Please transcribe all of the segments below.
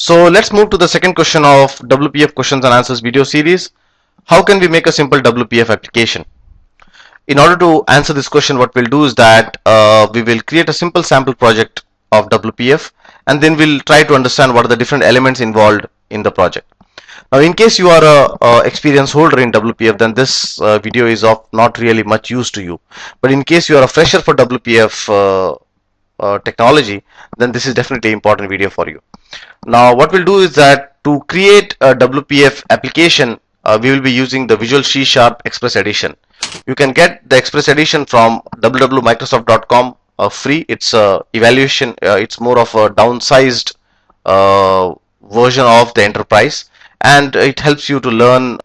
So let's move to the second question of WPF questions and answers video series. How can we make a simple WPF application? In order to answer this question, what we'll do is that we will create a simple sample project of WPF, and then we'll try to understand what are the different elements involved in the project. Now, in case you are a experience holder in WPF, then this video is of not really much use to you. But in case you are a fresher for WPF technology, then this is definitely an important video for you. Now, what we'll do is that to create a WPF application, we will be using the Visual C# Express Edition. You can get the Express Edition from www.microsoft.com free. It's evaluation. It's more of a downsized version of the enterprise, and it helps you to learn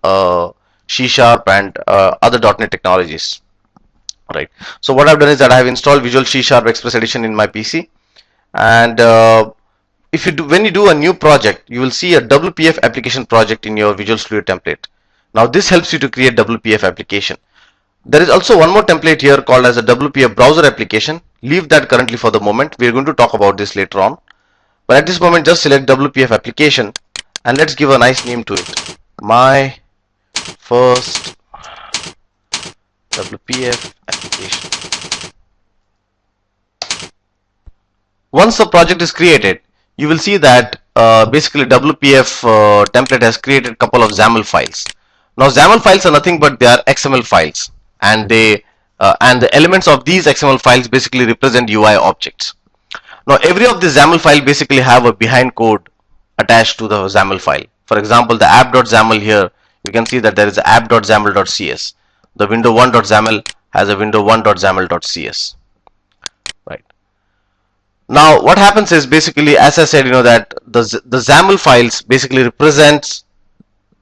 C# and other .NET technologies. Right. So what I've done is that I have installed Visual C# Express Edition in my PC, and if you do, when you do a new project, you will see a WPF application project in your Visual Studio template. Now this helps you to create WPF application. There is also one more template here called as a WPF browser application. Leave that currently for the moment. We are going to talk about this later on. But at this moment, just select WPF application and let's give a nice name to it. My first WPF application. Once the project is created, you will see that basically WPF template has created a couple of XAML files. Now XAML files are nothing but they are XML files, and the elements of these XML files basically represent UI objects. Now every of this XAML file basically have a behind code attached to the XAML file. For example, the app.xaml here, you can see that there is app.xaml.cs. The window1.xaml has a window1.xaml.cs. Right. Now what happens is basically, as I said, that the XAML files basically represents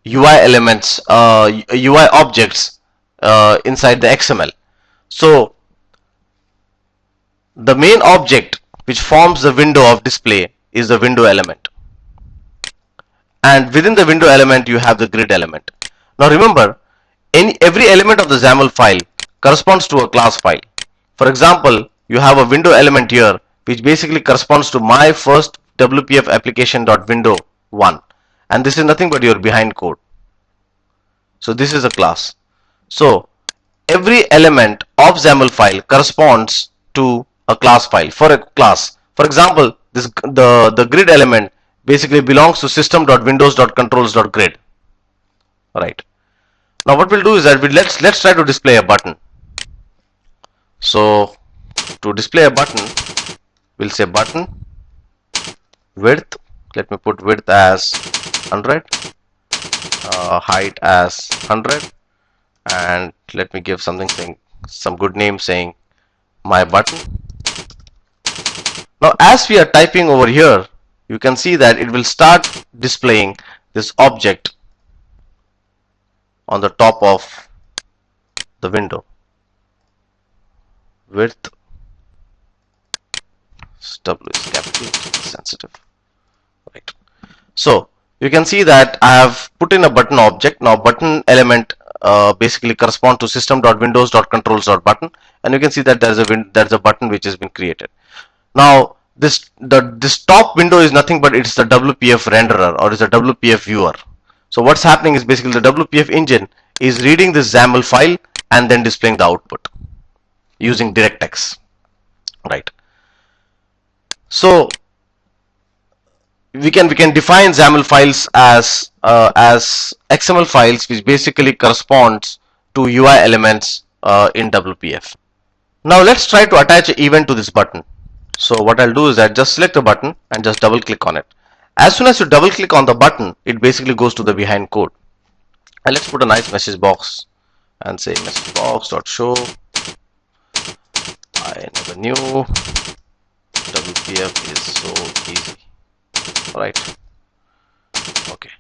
UI elements, UI objects inside the XML. So the main object which forms the window of display is the window element, and within the window element you have the grid element. Now remember, every element of the XAML file corresponds to a class file. For example, you have a window element here which basically corresponds to my first WPF application.window1, and this is nothing but your behind code. So this is a class. So every element of XAML file corresponds to a class file for a class. For example, the grid element basically belongs to system.windows.controls.grid. Right. Now what we'll do is that let's try to display a button. So to display a button, we'll say button width. Let me put width as 100, height as 100, and let me give something saying some good name saying my button. Now as we are typing over here, you can see that it will start displaying this object on the top of the window. Width, W is capital, sensitive. Right. So you can see that I have put in a button object. Now button element basically correspond to system.windows.controls.button, and you can see that there's a button which has been created. Now this top window is nothing but it's the WPF renderer, or is a WPF viewer. So what's happening is basically the WPF engine is reading this XAML file and then displaying the output using DirectX. Right. So we can define XAML files as XML files which basically corresponds to UI elements in WPF. Now let's try to attach an event to this button. So what I'll do is that just select a button and just double click on it. As soon as you double click on the button, it basically goes to the behind code. And let's put a nice message box and say message box.show I never knew WPF is so easy. Right. Okay.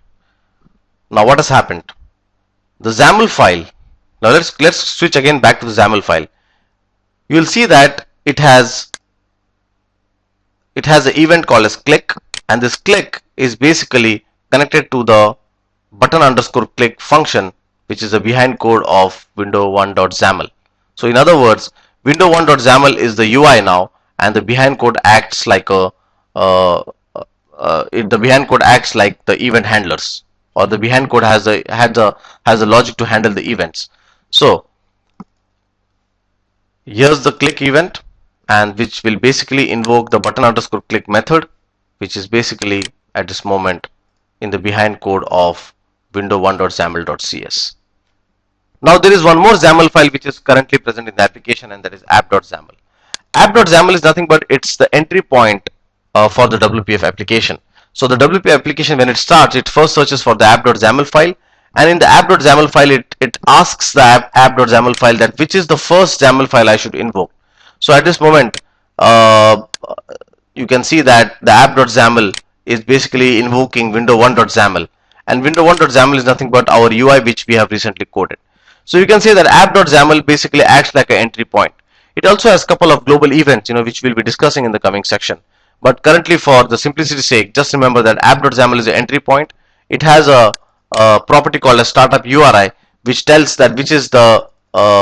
Now what has happened? The XAML file. Now let's switch again back to the XAML file. You will see that it has an event called as click, and this click is basically connected to the button_click function, which is the behind code of window1.xaml. So in other words, window1.xaml is the UI now, and the behind code acts like a the behind code acts like the event handlers, or the behind code has a logic to handle the events. So here's the click event, and which will basically invoke the button underscore click method, which is basically at this moment in the behind code of window1.xaml.cs. Now there is one more XAML file which is currently present in the application, and that is app.xaml. App.xaml is nothing but it's the entry point for the WPF application. So the WPF application, when it starts, it first searches for the app.xaml file, and in the app.xaml file it asks the app.xaml file that which is the first XAML file I should invoke. So at this moment you can see that the app.xaml is basically invoking window1.xaml, and window1.xaml is nothing but our UI which we have recently coded. So you can say that app.xaml basically acts like an entry point. It also has a couple of global events, which we'll be discussing in the coming section. But currently, for the simplicity's sake, just remember that app.xaml is an entry point. It has a property called a startup URI, which tells that which is the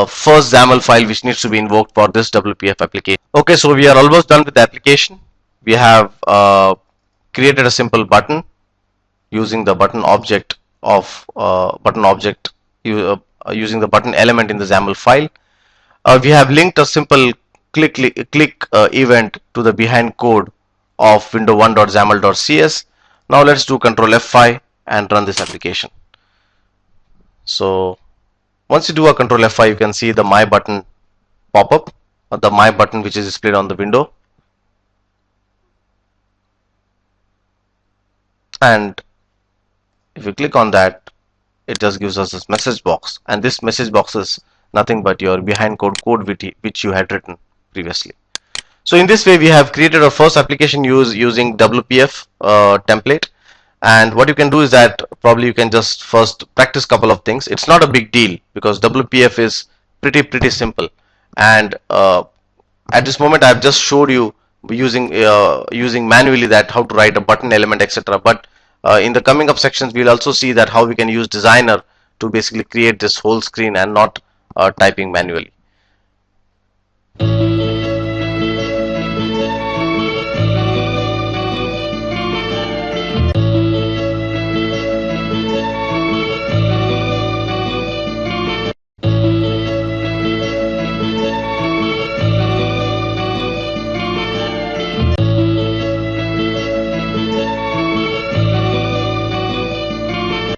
first XAML file which needs to be invoked for this WPF application. Okay, so we are almost done with the application. We have created a simple button using the button object of using the button element in the XAML file. We have linked a simple click event to the behind code of window1.xaml.cs. Now let's do Control F5 and run this application. So once you do a Control F5, you can see the My button pop up, or the My button which is displayed on the window. And if you click on that, it just gives us this message box, and this message box is nothing but your behind code which you had written previously. So in this way we have created our first application using WPF template. And what you can do is that probably you can just first practice couple of things. It's not a big deal because WPF is pretty simple, and at this moment I've just showed you using manually that how to write a button element, etc. But in the coming up sections we'll also see that how we can use designer to basically create this whole screen and not typing manually.